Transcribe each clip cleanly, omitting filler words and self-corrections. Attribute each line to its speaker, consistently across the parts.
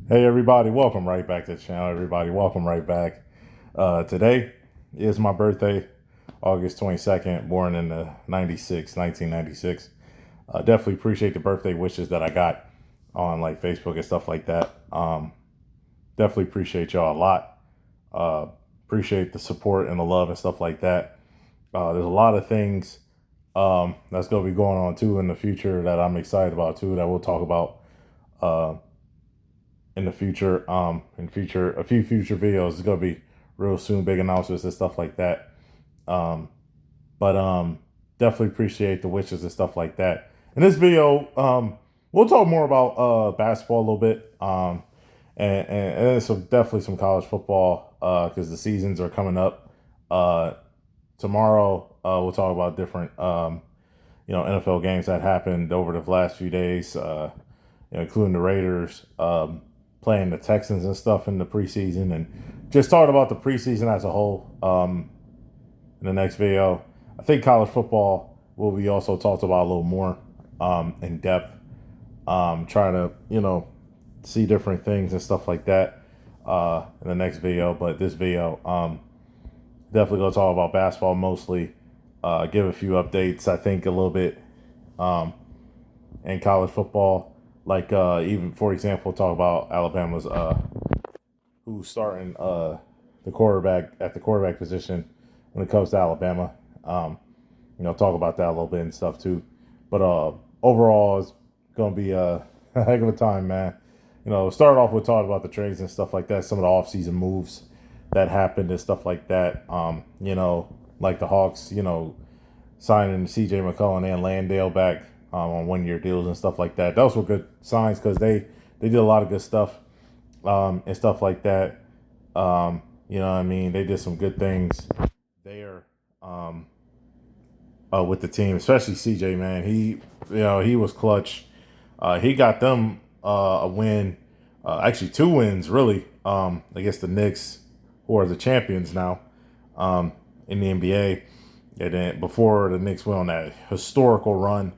Speaker 1: Hey everybody, welcome right back to the channel. Everybody, welcome right back. Today is my birthday, August 22nd, born in the 1996. Definitely appreciate the birthday wishes that I got on like Facebook and stuff like that. Definitely appreciate y'all a lot. Uh, Appreciate the support and the love and stuff like that. There's a lot of things that's going to be going on too in the future that I'm excited about too that we'll talk about uh, in the future. A few future videos. It's gonna be real soon, big announcements and stuff like that. Um, but definitely appreciate the wishes and stuff like that. In this video, we'll talk more about basketball a little bit. And some definitely some college football because the seasons are coming up. Tomorrow we'll talk about different NFL games that happened over the last few days, including the Raiders playing the Texans and stuff in the preseason, and just talking about the preseason as a whole. In the next video, I think college football will be also talked about a little more in depth. Trying to see different things and stuff like that in the next video, but this video definitely gonna talk about basketball mostly. Give a few updates. I think a little bit in college football, like even for example, talk about Alabama's who's starting the quarterback at the quarterback position when it comes to Alabama. Talk about that a little bit and stuff too. But overall, it's gonna be a heck of a time, man. Start off with talking about the trades and stuff like that, some of the offseason moves that happened and stuff like that. Like the Hawks, signing CJ McCollum and Landale back on 1 year deals and stuff like that. Those were good signs because they did a lot of good stuff and stuff like that. You know what I mean? They did some good things there with the team, especially CJ, man. He was clutch. He got them a win, actually two wins, really, against the Knicks, who are the champions now in the NBA. And then before the Knicks went on that historical run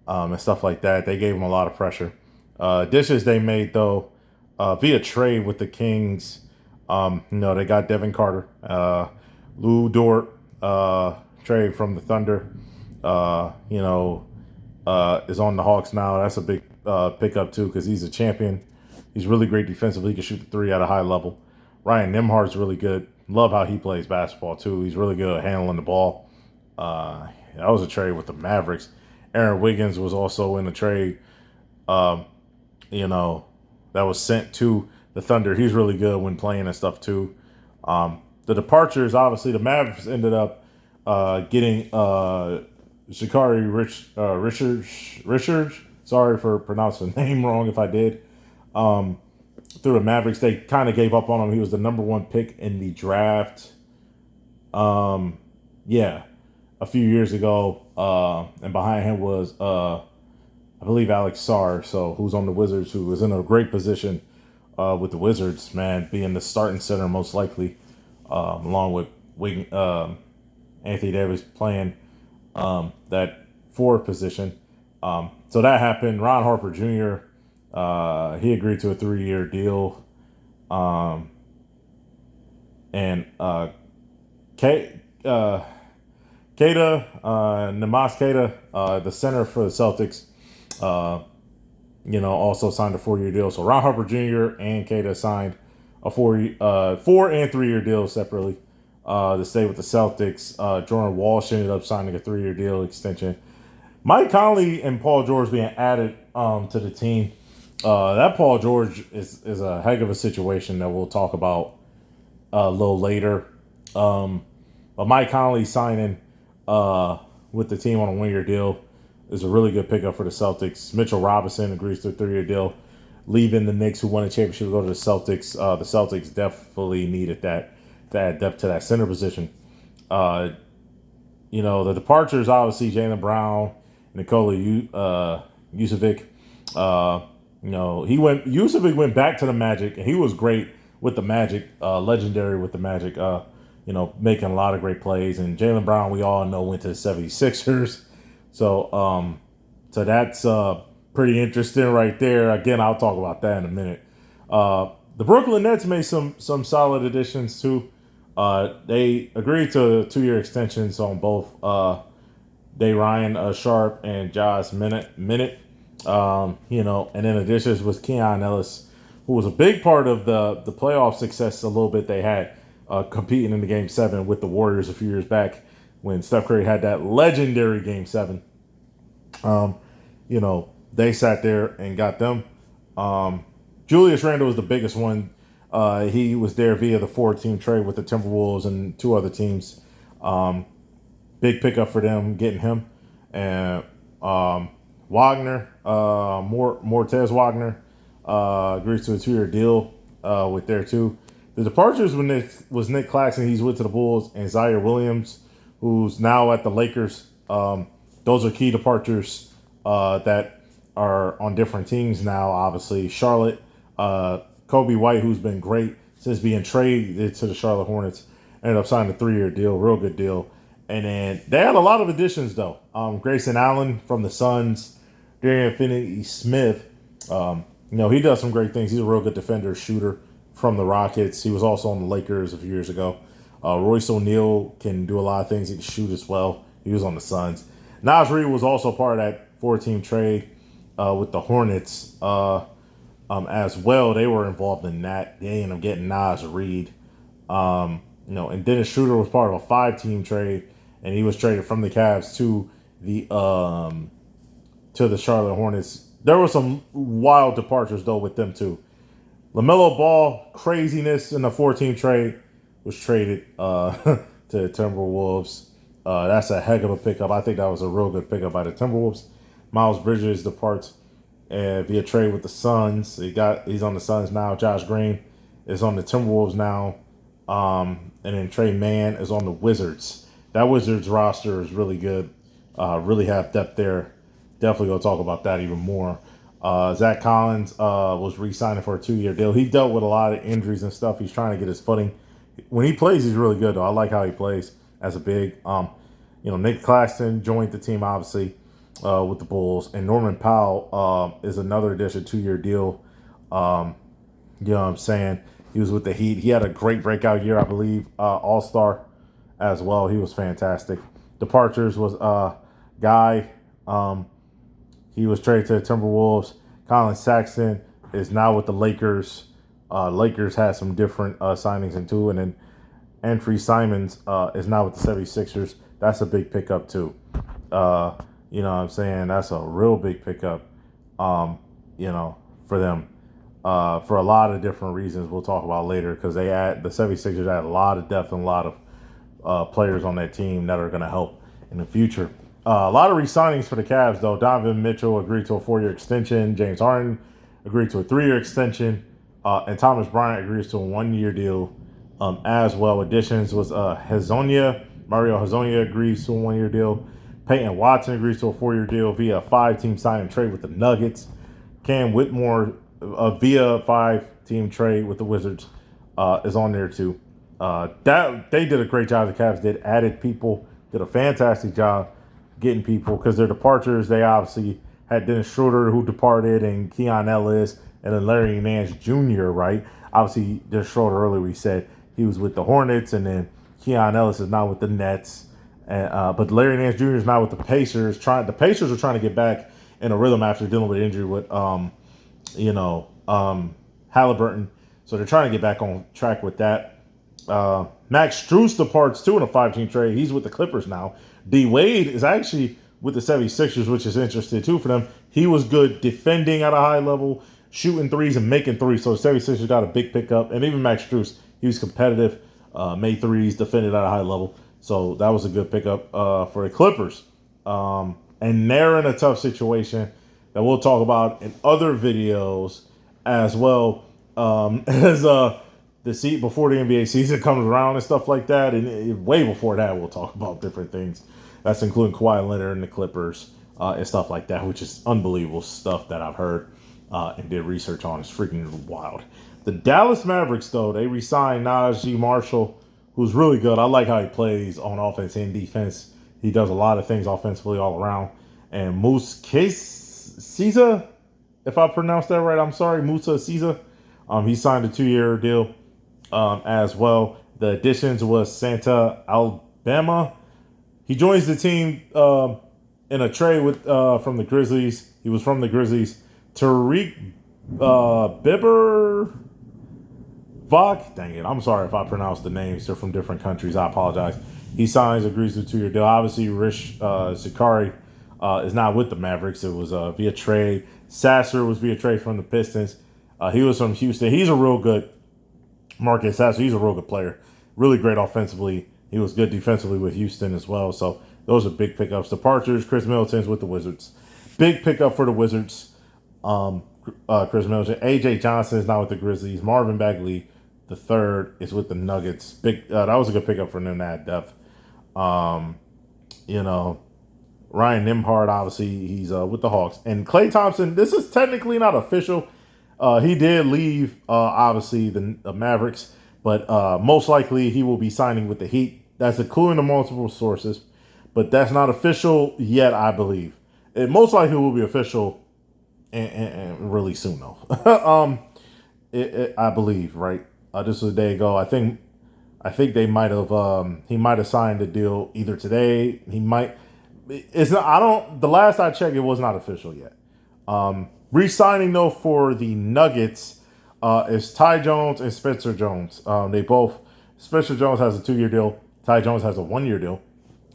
Speaker 1: and stuff like that, they gave them a lot of pressure. Dishes they made, though, via trade with the Kings. They got Devin Carter, Lou Dort, trade from the Thunder. Is on the Hawks now. That's a big pickup too because he's a champion. He's really great defensively. He can shoot the three at a high level. Ryan Nimhard's really good. Love how he plays basketball too. He's really good at handling the ball. That was a trade with the Mavericks. Aaron Wiggins was also in the trade. Um, that was sent to the Thunder. He's really good when playing and stuff too. The departures, obviously, the Mavericks ended up getting Richards. Sorry for pronouncing the name wrong if I did. Through the Mavericks, they kind of gave up on him. He was the number one pick in the draft. Yeah, a few years ago, and behind him was I believe Alex Sarr, so who's on the Wizards, who was in a great position with the Wizards, man, being the starting center most likely, along with Anthony Davis playing that forward position. So that happened. Ron Harper Jr. He agreed to a 3-year deal, and Keita, Namas Keita, the center for the Celtics, also signed a 4-year deal. So Ron Harper Jr. and Keita signed a 4 and 3-year deal separately to stay with the Celtics. Jordan Walsh ended up signing a 3-year deal extension. Mike Conley and Paul George being added to the team. That Paul George is a heck of a situation that we'll talk about a little later. But Mike Conley signing with the team on a 1-year deal is a really good pickup for the Celtics. Mitchell Robinson agrees to a 3-year deal, leaving the Knicks, who won a championship, to go to the Celtics. The Celtics definitely needed that to add depth to that center position. The departures, obviously, Jaylen Brown, Nikola Vucevic. Vucevic went back to the Magic, and he was great with the Magic, legendary with the Magic, making a lot of great plays. And Jaylen Brown, we all know, went to the 76ers. So that's pretty interesting right there. Again, I'll talk about that in a minute. The Brooklyn Nets made some solid additions too. They agreed to 2-year extensions on both Day Ryan Sharp and Josh Minute. And in addition was Keon Ellis, who was a big part of the playoff success a little bit they had competing in the Game 7 with the Warriors a few years back when Steph Curry had that legendary Game 7. They sat there and got them. Julius Randle was the biggest one. He was there via the 4-team trade with the Timberwolves and 2 other teams. Big pickup for them getting him. And Wagner, Mortez Wagner, agrees to a 2-year deal with there too. The departures was Nick Claxton, he's with to the Bulls, and Zaire Williams, who's now at the Lakers. Those are key departures that are on different teams now, obviously. Charlotte, Kobe White, who's been great since being traded to the Charlotte Hornets, ended up signing a 3-year deal, real good deal. And then they had a lot of additions, though. Grayson Allen from the Suns, Darian Finney-Smith. He does some great things. He's a real good defender, shooter from the Rockets. He was also on the Lakers a few years ago. Royce O'Neal can do a lot of things. He can shoot as well. He was on the Suns. Naz Reid was also part of that 4-team trade with the Hornets as well. They were involved in that. They ended up getting Naz Reid. And Dennis Schroeder was part of a 5-team trade, and he was traded from the Cavs to the Charlotte Hornets. There were some wild departures though with them too. LaMelo Ball, craziness in the 4-team trade, was traded to the Timberwolves. That's a heck of a pickup. I think that was a real good pickup by the Timberwolves. Miles Bridges departs via trade with the Suns. He's on the Suns now. Josh Green is on the Timberwolves now. And then Trey Mann is on the Wizards. That Wizards roster is really good. Really have depth there. Definitely going to talk about that even more. Zach Collins was re-signing for a 2-year deal. He dealt with a lot of injuries and stuff. He's trying to get his footing. When he plays, he's really good, though. I like how he plays as a big. Nick Claxton joined the team, obviously, with the Bulls. And Norman Powell is another addition, 2-year deal. You know what I'm saying? He was with the Heat. He had a great breakout year, I believe. All-Star as well. He was fantastic. Departures was Guy. He was traded to the Timberwolves. Colin Sexton is now with the Lakers. Lakers had some different signings in too. And then Anthony Simons is now with the 76ers. That's a big pickup too. You know what I'm saying? That's a real big pickup, for them. For a lot of different reasons we'll talk about later, because the 76ers had a lot of depth and a lot of players on that team that are going to help in the future. A lot of re-signings for the Cavs, though. Donovan Mitchell agreed to a 4-year extension. James Harden agreed to a 3-year extension. And Thomas Bryant agrees to a 1-year deal as well. Additions was Mario Hezonja agrees to a 1-year deal. Peyton Watson agrees to a 4-year deal via a 5-team sign and trade with the Nuggets. Cam Whitmore via a 5-team trade with the Wizards is on there too. They did a great job. The Cavs added people, did a fantastic job getting people, because their departures, they obviously had Dennis Schroeder, who departed, and Keon Ellis, and then Larry Nance Jr., right? Obviously, Dennis Schroeder, earlier we said he was with the Hornets, and then Keon Ellis is now with the Nets. But Larry Nance Jr. is now with the Pacers. The Pacers are trying to get back in a rhythm after dealing with injury with, Halliburton. So they're trying to get back on track with that. Max Strus departs too in a 5-team trade. He's with the Clippers now. D Wade is actually with the 76ers, which is interesting too for them. He was good defending at a high level, shooting threes and making threes. So the 76ers got a big pickup. And even Max Strus, he was competitive, made threes, defended at a high level. So that was a good pickup for the Clippers. And they're in a tough situation that we'll talk about in other videos as well, as the seat before the NBA season comes around and stuff like that. And way before that, we'll talk about different things. That's including Kawhi Leonard and the Clippers and stuff like that, which is unbelievable stuff that I've heard and did research on. It's freaking wild. The Dallas Mavericks, though, they re-signed Najee Marshall, who's really good. I like how he plays on offense and defense. He does a lot of things offensively all around. And Moose Cisa, if I pronounced that right, I'm sorry, Musa Cisa. He signed a 2-year deal as well. The additions was Santa Alabama. He joins the team in a trade with from the Grizzlies. He was from the Grizzlies. Tariq Bibber Vok. Dang it. I'm sorry if I pronounced the names. They're from different countries. I apologize. He signs, agrees to a 2-year deal. Obviously, Rich Shikari is not with the Mavericks. It was via trade. Sasser was via trade from the Pistons. He was from Houston. He's a real good Marcus Sasser. He's a real good player. Really great offensively. He was good defensively with Houston as well. So those are big pickups. Departures, Chris Middleton's with the Wizards. Big pickup for the Wizards. Chris Middleton. A.J. Johnson is now with the Grizzlies. Marvin Bagley, the third, is with the Nuggets. Big. That was a good pickup for them to add depth. You know, Ryan Nimhard, obviously, he's with the Hawks. And Klay Thompson, this is technically not official. He did leave, obviously, the Mavericks. But most likely he will be signing with the Heat. That's according to multiple sources. But that's not official yet, I believe. It most likely will be official and really soon, though. I believe, right? This was a day ago. I think they might have. He might have signed the deal either today. He might. It's not. I don't. The last I checked, it was not official yet. Re-signing though for the Nuggets is Ty Jones and Spencer Jones. They both. Spencer Jones has a 2-year deal. Ty Jones has a 1-year deal.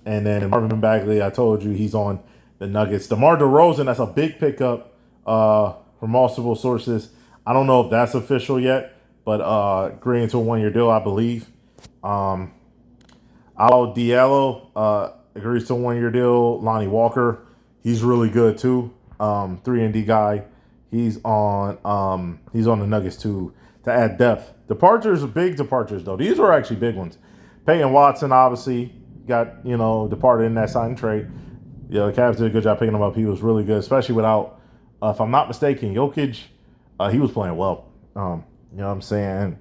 Speaker 1: And then Marvin Bagley, I told you he's on the Nuggets. DeMar DeRozan, that's a big pickup from multiple sources. I don't know if that's official yet, but agreeing to a 1-year deal, I believe. Al Diallo agrees to a 1-year deal. Lonnie Walker, he's really good too. 3-and-D guy. He's on the Nuggets too to add depth. Departures are big departures though. These were actually big ones. Peyton Watson obviously got departed in that sign trade. The Cavs did a good job picking him up. He was really good, especially without, if I'm not mistaken, Jokic. He was playing well. You know what I'm saying?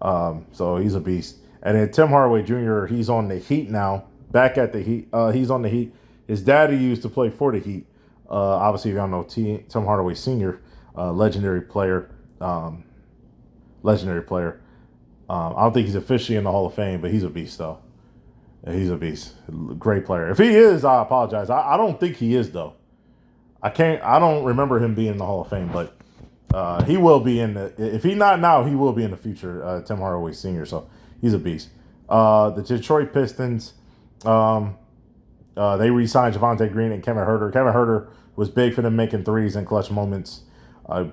Speaker 1: So he's a beast. And then Tim Hardaway Jr., he's on the Heat now. Back at the Heat. He's on the Heat. His daddy used to play for the Heat. Obviously, if y'all know Tim Hardaway Sr., legendary player. Legendary player. I don't think he's officially in the Hall of Fame, but he's a beast, though. Yeah, he's a beast. Great player. If he is, I apologize. I don't think he is, though. I don't remember him being in the Hall of Fame, but he will be in the. If he's not now, he will be in the future. Tim Hardaway Sr., so he's a beast. The Detroit Pistons, they re-signed Javonte Green and Kevin Huerter. Kevin Huerter was big for them making threes in clutch moments,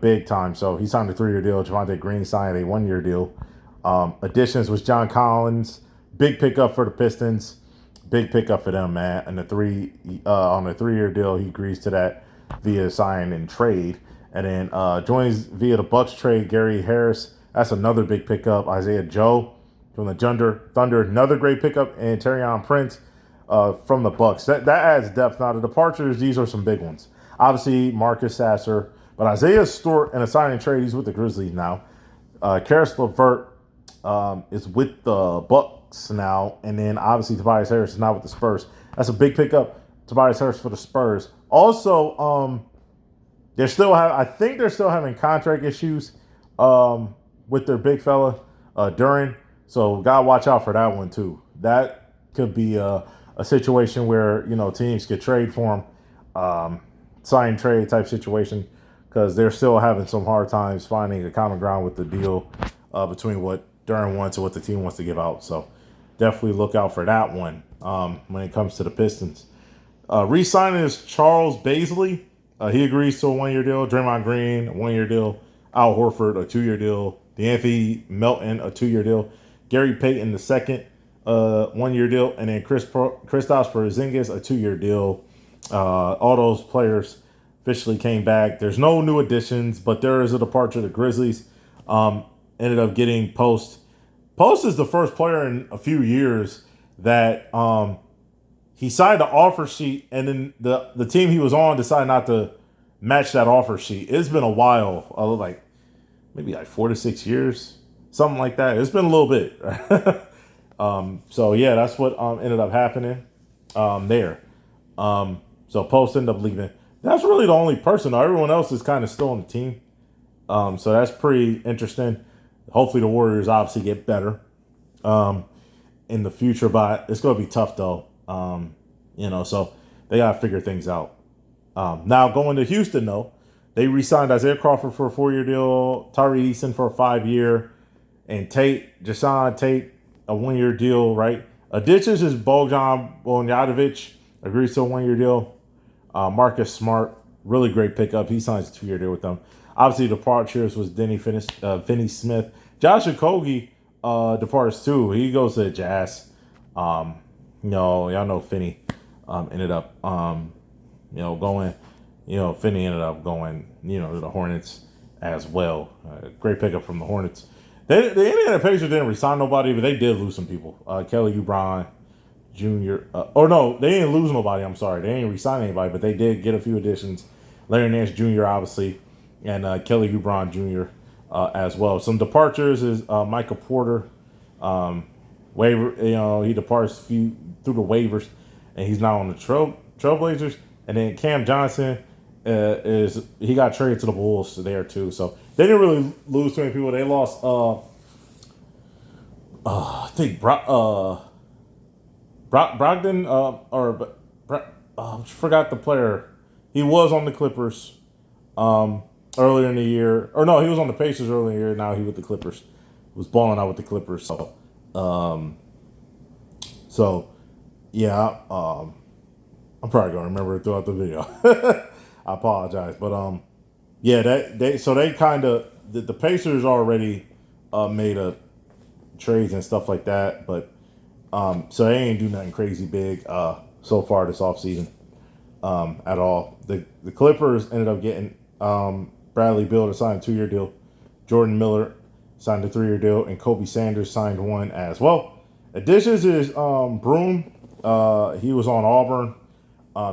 Speaker 1: big time. So he signed a 3-year deal. Javonte Green signed a 1-year deal. Additions was John Collins, big pickup for the Pistons, big pickup for them, man. And on a 3-year deal, he agrees to that via sign and trade. And then joins via the Bucks trade Gary Harris. That's another big pickup. Isaiah Joe from the Thunder, another great pickup, and Taurean Prince from the Bucks. That adds depth. Now the departures, these are some big ones. Obviously Marcus Sasser, but Isaiah Stewart in a sign and trade, he's with the Grizzlies now. Karis LeVert is with the Bucks now, and then obviously Tobias Harris is now with the Spurs. That's a big pickup, Tobias Harris for the Spurs. Also, I think they're still having contract issues with their big fella Duran. So gotta watch out for that one too. That could be a situation where teams could trade for him, sign trade type situation, because they're still having some hard times finding a common ground with the deal between what Duran wants and what the team wants to give out. So definitely look out for that one when it comes to the Pistons. Re-signing is Charles Baisley. He agrees to a 1-year deal. Draymond Green, a 1-year deal. Al Horford, a 2-year deal. DeAnthony Melton, a 2-year deal. Gary Payton, the second, 1-year deal. And then Kristaps Porzingis, a 2-year deal. All those players officially came back. There's no new additions, but there is a departure. The Grizzlies ended up getting Post. Post is the first player in a few years that he signed the offer sheet, and then the team he was on decided not to match that offer sheet. It's been a while, maybe 4 to 6 years, something like that. It's been a little bit. So yeah, that's what ended up happening there. So Post ended up leaving. That's really the only person. Everyone else is kind of still on the team. So that's pretty interesting. Hopefully the Warriors obviously get better in the future, but it's going to be tough though. So they got to figure things out. Now going to Houston though, they re-signed Isaiah Crawford for a 4-year deal, Tyree Eason for a 5-year, and Jason Tate, a 1-year deal, right? Additions is Bogdan Bogdanovic, agrees to a 1-year deal. Marcus Smart, really great pickup. He signs a 2-year deal with them. Obviously, departures was Finney Smith. Josh Okogie departs too. He goes to the Jazz. Y'all know Finney ended up, going. Finney ended up going, to the Hornets as well. Great pickup from the Hornets. The Indiana Pacers didn't resign nobody, but they did lose some people. Kelly Oubre Jr. They didn't lose nobody. I'm sorry. They didn't resign anybody, but they did get a few additions. Larry Nance Jr., obviously, and Kelly Oubre Jr. As well. Some departures is Michael Porter. Waiver, he departs through the waivers, and he's now on the Trailblazers. And then Cam Johnson he got traded to the Bulls there too. So they didn't really lose too many people. They lost I think Brogdon forgot the player. He was on the Clippers earlier in the year. Or no, he was on the Pacers earlier in the year. Now he with the Clippers. Was balling out with the Clippers. So yeah, I'm probably gonna remember it throughout the video. I apologize, but they kind of the Pacers already made a trades and stuff like that, but so they ain't do nothing crazy big so far this offseason at all. The Clippers ended up getting Bradley Beal to sign a 2-year deal, Jordan Miller signed a 3-year deal, and Kobe Sanders signed one as well. Additions is Broom. He was on Auburn.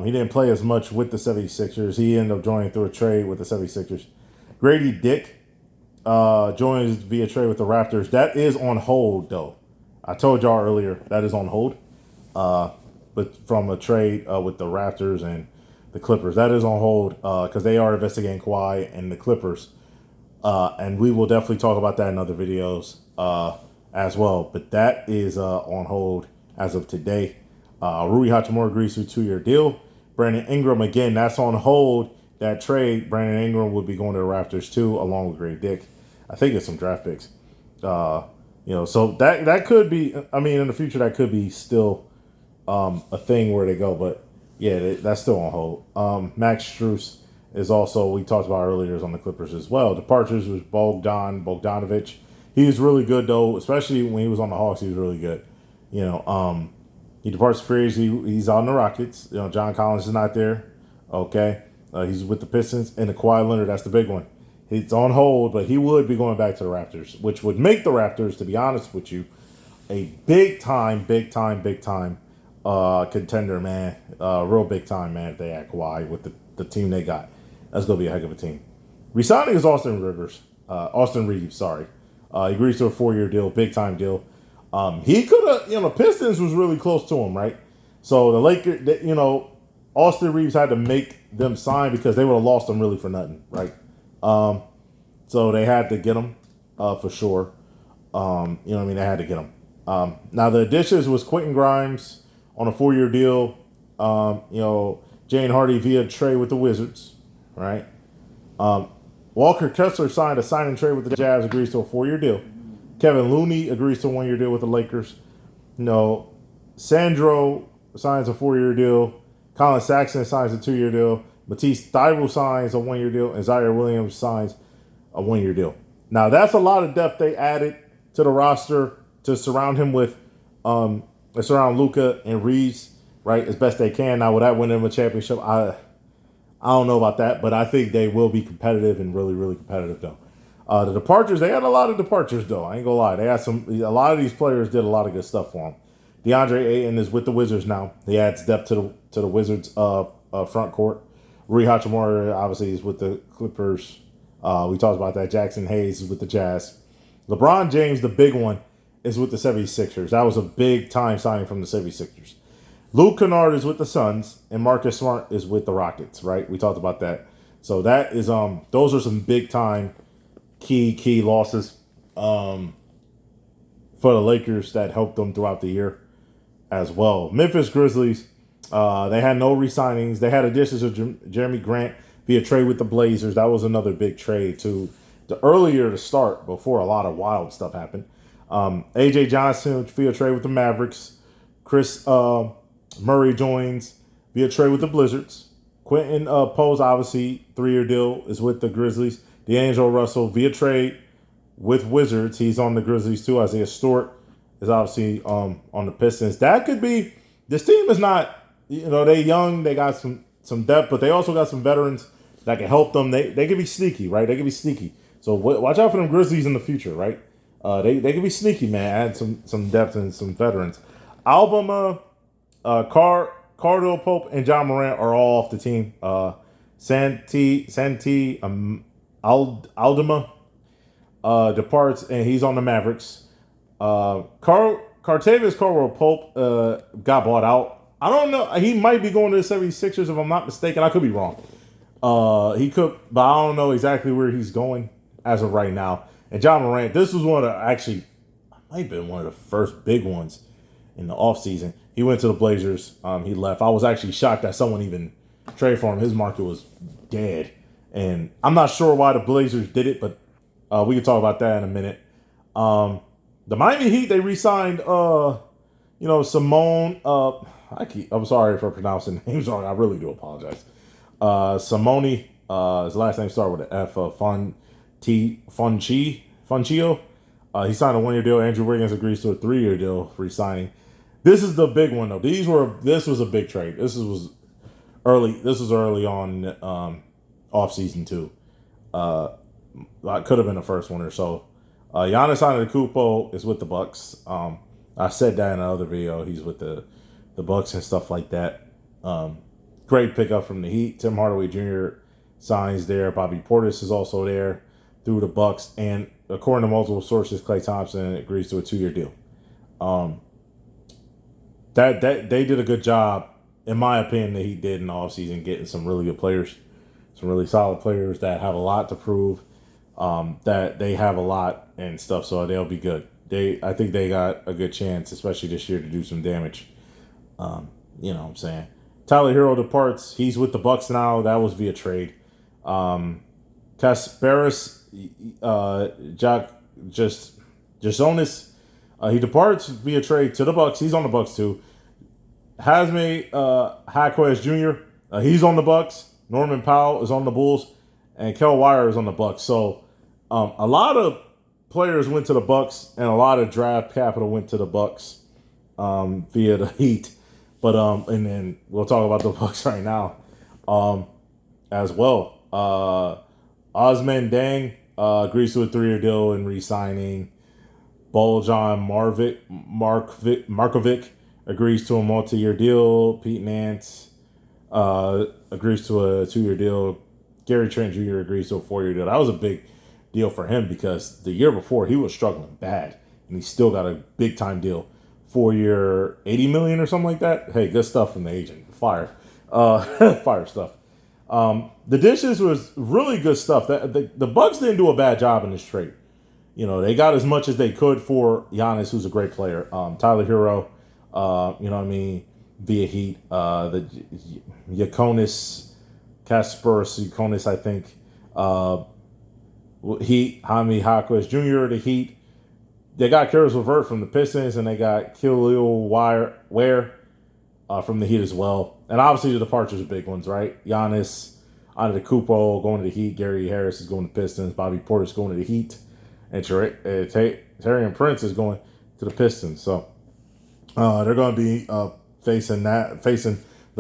Speaker 1: He didn't play as much with the 76ers. He ended up joining through a trade with the 76ers. Grady Dick joins via trade with the Raptors. That is on hold, though. I told y'all earlier that is on hold. But from a trade with the Raptors and the Clippers. That is on hold because they are investigating Kawhi and the Clippers. And we will definitely talk about that in other videos as well. But that is on hold as of today. Rui Hachimura agrees to a 2-year deal. Brandon Ingram, again, that's on hold. That trade, Brandon Ingram would be going to the Raptors too, along with Grady Dick. I think it's some draft picks. So that could be, in the future, that could be still a thing where they go. But yeah, that's still on hold. Max Strus is also, we talked about earlier, is on the Clippers as well. Departures was Bogdanovic. He was really good, though, especially when he was on the Hawks. He was really good. He departs free agency. He's on the Rockets. John Collins is not there. Okay. He's with the Pistons and the Kawhi Leonard. That's the big one. He's on hold, but he would be going back to the Raptors, which would make the Raptors, to be honest with you, a big time contender, man. Real big time, man, if they had Kawhi with the team they got. That's going to be a heck of a team. Resigning is Austin Reeves, sorry. He agrees to a 4-year deal, big time deal. He could have, the Pistons was really close to him, right? So the Lakers, Austin Reeves had to make them sign because they would have lost him really for nothing, right? So they had to get him for sure. They had to get him. Now the additions was Quentin Grimes on a 4-year deal. Jane Hardy via trade with the Wizards, right? Walker Kessler signed a sign and trade with the Jazz, agrees to a 4-year deal. Kevin Looney agrees to a 1-year deal with the Lakers. Sandro signs a 4-year deal. Colin Saxon signs a 2-year deal. Matisse Thybulle signs a 1-year deal. And Zaire Williams signs a 1-year deal. Now, that's a lot of depth they added to the roster to surround him with, surround Luka and Reeves, right, as best they can. Now, will that win them a championship? I don't know about that, but I think they will be competitive and really, really competitive, though. The departures, they had a lot of departures, though. I ain't gonna lie. They had a lot of these players did a lot of good stuff for them. DeAndre Ayton is with the Wizards now. He adds depth to the Wizards front court. Rui Hachimura, obviously, is with the Clippers. We talked about that. Jackson Hayes is with the Jazz. LeBron James, the big one, is with the 76ers. That was a big-time signing from the 76ers. Luke Kennard is with the Suns, and Marcus Smart is with the Rockets, right? We talked about that. So that is those are some big-time key losses for the Lakers that helped them throughout the year as well. Memphis Grizzlies, they had no re-signings. They had additions of Jeremy Grant via trade with the Blazers. That was another big trade to the earlier to start before a lot of wild stuff happened. AJ Johnson via trade with the Mavericks. Chris Murray joins via trade with the Blizzards. Quentin Pose, obviously, 3-year deal is with the Grizzlies. D'Angelo Russell via trade with Wizards. He's on the Grizzlies too. Isaiah Stewart is obviously on the Pistons. That could be, this team is not, they young, they got some depth, but they also got some veterans that can help them. They could be sneaky, right? They could be sneaky. So watch out for them Grizzlies in the future, right? They could be sneaky, man. Add some depth and some veterans. Alabama, Cardell Pope and John Morant are all off the team. Santi Aldama departs, and he's on the Mavericks. Cartavius Caldwell Pope got bought out. I don't know. He might be going to the 76ers if I'm not mistaken. I could be wrong. He could, but I don't know exactly where he's going as of right now. And John Morant, this was might have been one of the first big ones in the offseason. He went to the Blazers. He left. I was actually shocked that someone even traded for him. His market was dead. And I'm not sure why the Blazers did it, but we can talk about that in a minute. The Miami Heat, they re-signed, Simone. I'm sorry for pronouncing names wrong. I really do apologize. Simone, his last name started with an F. Funchio. He signed a 1-year deal. Andrew Wiggins agrees to a 3-year deal, re-signing. This is the big one though. This was a big trade. This was early on off season too. Could have been the first one or so. Giannis Antetokounmpo is with the Bucks. I said that in another video. He's with the Bucks and stuff like that. Great pickup from the Heat. Tim Hardaway Jr. signs there. Bobby Portis is also there through the Bucks, and according to multiple sources, Klay Thompson agrees to a 2-year deal. That they did a good job, in my opinion. The Heat did in the offseason, getting some really good players, some really solid players that have a lot to prove. That they have a lot and stuff, so they'll be good. I think they got a good chance, especially this year, to do some damage. You know what I'm saying? Tyler Hero departs. He's with the Bucks now. That was via trade. Kasparis Jasonis, he departs via trade to the Bucks. He's on the Bucks too. Hasme Haquez Jr. He's on the Bucks. Norman Powell is on the Bulls, and Kel Wire is on the Bucks. So a lot of players went to the Bucks, and a lot of draft capital went to the Bucks via the Heat. But and then we'll talk about the Bucks right now as well. Osman Dang agrees to a 3-year deal and re-signing. Bojan Markovic agrees to a multi-year deal. Pete Nance agrees to a 2-year deal. Gary Trent Jr. agrees to a 4-year deal. That was a big deal for him because the year before he was struggling bad, and he still got a big-time deal. 4-year, $80 million or something like that. Hey, good stuff from the agent. Fire stuff. The dishes was really good stuff. The Bucks didn't do a bad job in this trade. They got as much as they could for Giannis, who's a great player. Tyler Hero, via Heat. The Yakonis, Kasparis, I think. Heat, Jaime Jaquez Jr., the Heat. They got Karis LeVert from the Pistons, and they got Khalil Ware from the Heat as well. And obviously the departures are big ones, right? Giannis Antetokounmpo going to the Heat. Gary Harris is going to the Pistons. Bobby Portis going to the Heat. And Taurean Prince is going to the Pistons. So they're going to be facing the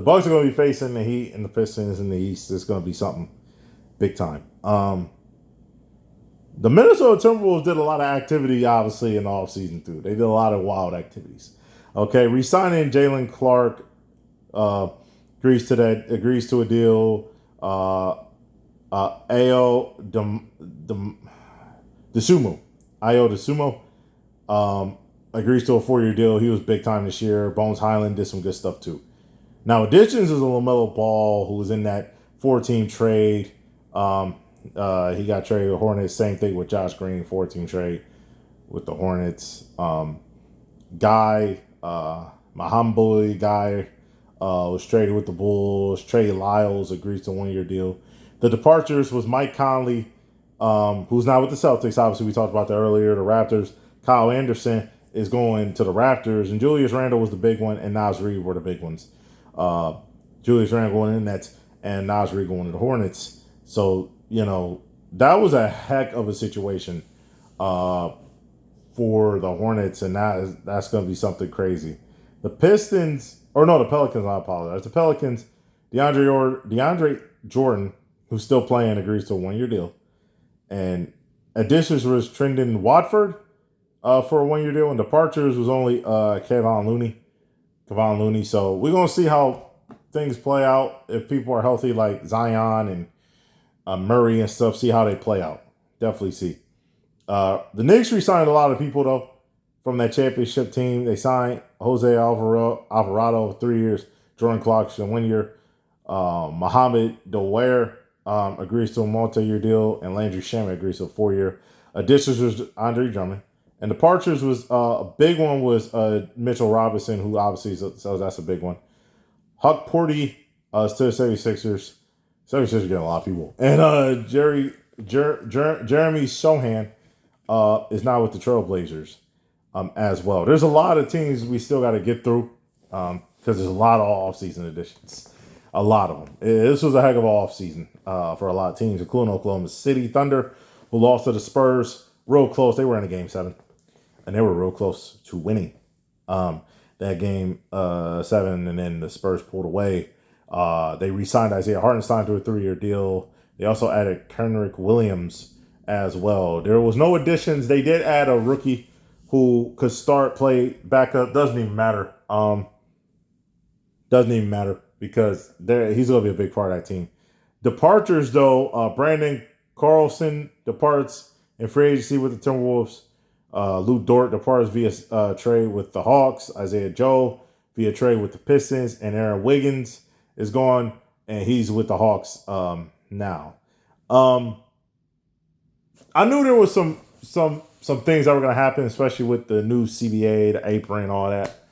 Speaker 1: Bucks are going to be facing the Heat and the Pistons in the East. It's going to be something big time. The Minnesota Timberwolves did a lot of activity, obviously, in the offseason, too. They did a lot of wild activities. Okay, re-signing Jalen Clark agrees to a deal. Ayo Dosunmu agrees to a 4-year deal. He was big time this year. Bones Highland did some good stuff, too. Now, additions is a LaMelo Ball, who was in that 4-team trade. He got traded to the Hornets. Same thing with Josh Green, 14 trade with the Hornets. Mahambui Guy was traded with the Bulls. Trey Lyles agrees to a 1-year deal. The departures was Mike Conley, who's now with the Celtics. Obviously, we talked about that earlier. The Raptors. Kyle Anderson is going to the Raptors, and Julius Randle was the big one, and Naz Reid were the big ones. Julius Randle going to the Nets, and Naz Reid going to the Hornets. So, that was a heck of a situation for the Hornets, and that's going to be something crazy. The Pelicans, I apologize. The Pelicans, DeAndre Jordan, who's still playing, agrees to a 1-year deal. And additions was Trendon Watford for a 1-year deal, and departures was only Kevon Looney. So we're going to see how things play out if people are healthy like Zion and Murray and stuff, see how they play out. Definitely see. The Knicks re-signed a lot of people, though, from that championship team. They signed Jose Alvarado for 3 years, Jordan Clarkson 1 year. Mohamed Dwyer agrees to a multi-year deal, and Landry Shamet agrees to a 4-year. Additions was Andre Drummond. And departures was a big one was Mitchell Robinson, who obviously, so that's a big one. Huck Porty is to the 76ers. 76ers getting a lot of people. And Jeremy Sohan is now with the Trailblazers as well. There's a lot of teams we still got to get through because there's a lot of off-season additions. A lot of them. This was a heck of an off-season for a lot of teams, including Oklahoma City Thunder, who lost to the Spurs real close. They were in a Game 7, and they were real close to winning that Game 7, and then the Spurs pulled away. They re-signed Isaiah Hartenstein to a 3-year deal. They also added Kenrich Williams as well. There was no additions. They did add a rookie who could play backup. Doesn't even matter. Doesn't even matter because he's going to be a big part of that team. Departures, though, Brandon Carlson departs in free agency with the Timberwolves. Lou Dort departs via trade with the Hawks. Isaiah Joe via trade with the Pistons. And Aaron Wiggins is gone, and he's with the Hawks now. I knew there was some things that were going to happen, especially with the new CBA, the apron, all that.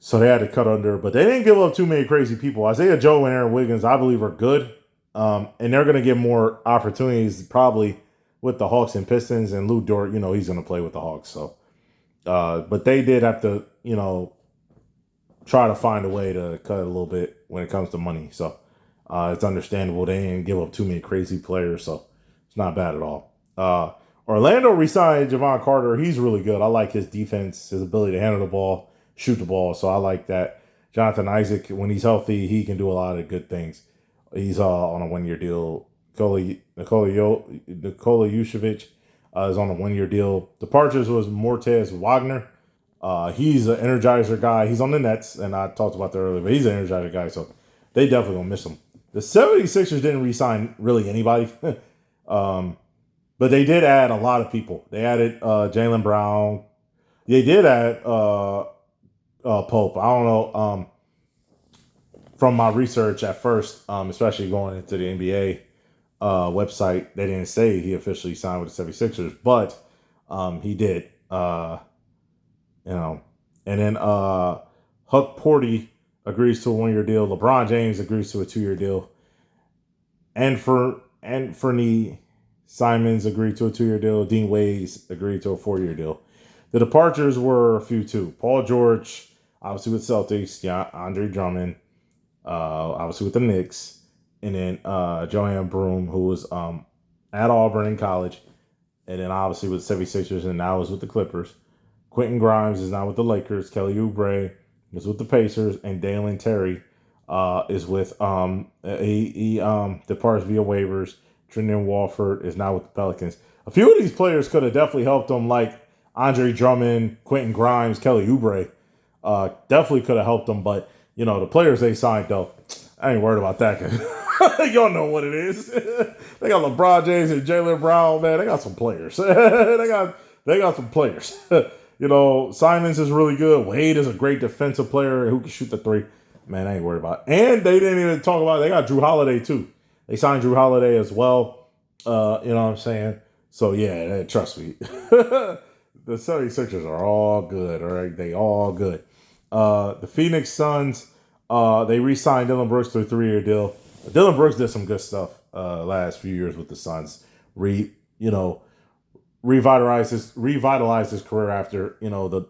Speaker 1: So they had to cut under, but they didn't give up too many crazy people. Isaiah Joe and Aaron Wiggins, I believe, are good, and they're going to get more opportunities probably with the Hawks and Pistons. And Lou Dort, he's going to play with the Hawks. So, but they did have to, try to find a way to cut a little bit when it comes to money. So it's understandable. They didn't give up too many crazy players, so it's not bad at all. Orlando re-signed Javon Carter. He's really good. I like his defense, his ability to handle the ball, shoot the ball. So I like that. Jonathan Isaac, when he's healthy, he can do a lot of good things. He's on a 1-year deal. Nikola Vucevic is on a 1-year deal. Departures was Mortez Wagner. He's an energizer guy. He's on the Nets, and I talked about that earlier, but he's an energizer guy, so they definitely going to miss him. The 76ers didn't re-sign really anybody. But they did add a lot of people. They added Jaylen Brown. They did add Pope. I don't know. From my research at first, especially going into the NBA website, they didn't say he officially signed with the 76ers, but he did. And then Huck Porty agrees to a 1-year deal. LeBron James agrees to a 2-year deal. Anthony Simons agreed to a 2-year deal. Dean Wade agreed to a 4-year deal. The departures were a few too. Paul George, obviously with Celtics. Andre Drummond, obviously with the Knicks. And then Joanne Broome, who was at Auburn in college. And then obviously with the 76ers, and now is with the Clippers. Quentin Grimes is now with the Lakers. Kelly Oubre is with the Pacers. And Dalen Terry is with he departs via waivers. Trendon Watford is now with the Pelicans. A few of these players could have definitely helped them, like Andre Drummond, Quentin Grimes, Kelly Oubre. Definitely could have helped them, but the players they signed though, I ain't worried about that. Y'all know what it is. They got LeBron James and Jaylen Brown, man. They got some players. they got some players. Simons is really good. Wade is a great defensive player who can shoot the 3. Man, I ain't worried about it. And they didn't even talk about it. They got Drew Holiday too. They signed Drew Holiday as well. You know what I'm saying? So yeah, trust me. The 76ers are all good, all right? They all good. The Phoenix Suns, they re-signed Dylan Brooks to a 3-year deal. Dylan Brooks did some good stuff last few years with the Suns. You know, revitalized his career after, the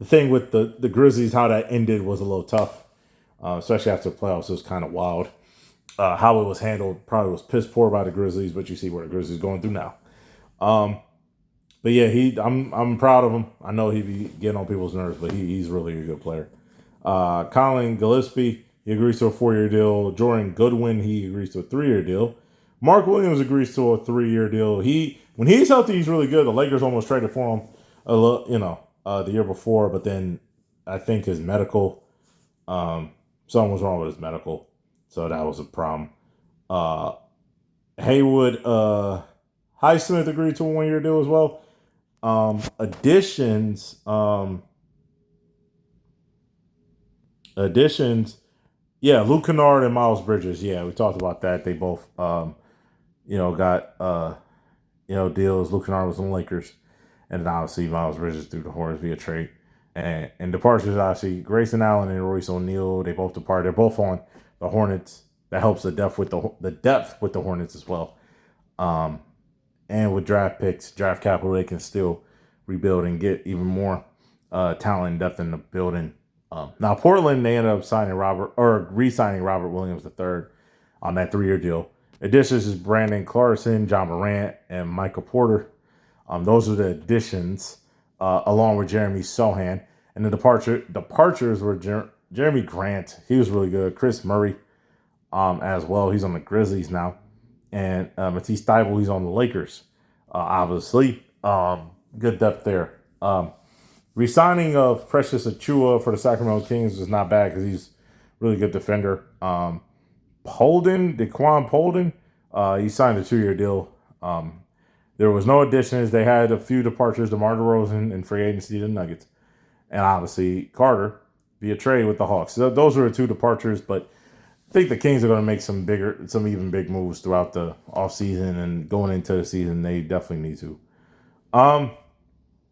Speaker 1: thing with the Grizzlies, how that ended was a little tough, especially after the playoffs. It was kind of wild. How it was handled probably was piss poor by the Grizzlies, but you see what the Grizzlies going through now. Um, but yeah, I'm proud of him. I know he be getting on people's nerves, but he's really a good player. Colin Gillespie, he agrees to a 4-year deal. Jordan Goodwin, he agrees to a 3-year deal. Mark Williams agrees to a 3-year deal. When he's healthy, he's really good. The Lakers almost traded for him the year before, but then I think his medical, something was wrong with his medical, so that was a problem. Uh, Haywood Highsmith agreed to a 1-year deal as well. Additions. Yeah, Luke Kennard and Miles Bridges. Yeah, we talked about that. They both, got deals. Luke Kennard was on the Lakers, and then obviously Miles Bridges through the Hornets via trade. And departures, obviously Grayson Allen and Royce O'Neal. They both depart. They're both on the Hornets. That helps the depth with the Hornets as well. And with draft picks, draft capital, they can still rebuild and get even more talent and depth in the building. Now, Portland, they ended up re-signing Robert Williams III on that 3-year deal. Additions is Brandon Clarkson, John Morant, and Michael Porter. Those are the additions, along with Jeremy Sohan. And the departures were Jeremy Grant. He was really good. Chris Murray, as well. He's on the Grizzlies now. And Matisse Thybulle, he's on the Lakers, obviously. Good depth there. Resigning of Precious Achua for the Sacramento Kings was not bad because he's a really good defender. Daquan Polden, he signed a 2-year deal. There was no additions. They had a few departures. DeMar DeRozan in free agency to the Nuggets. And obviously Carter via trade with the Hawks. So those were the 2 departures, but I think the Kings are going to make some even big moves throughout the offseason and going into the season. They definitely need to.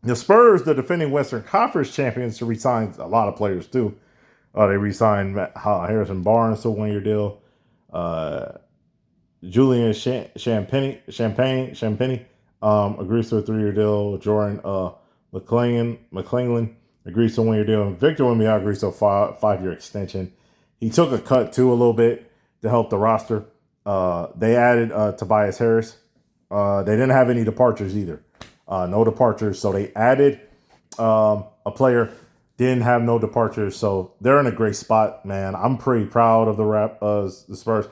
Speaker 1: The Spurs, the defending Western Conference champions, re-signed a lot of players too. They re-signed Harrison Barnes to a 1-year deal. Julian Champagne agrees to a 3-year deal. Jordan McClellan agrees to a 1-year deal. And Victor Wembanyama agrees to a 5-year extension. He took a cut too a little bit to help the roster. They added Tobias Harris. They didn't have any departures either. No departures. So they added a player, didn't have no departures. So they're in a great spot, man. I'm pretty proud of the Spurs.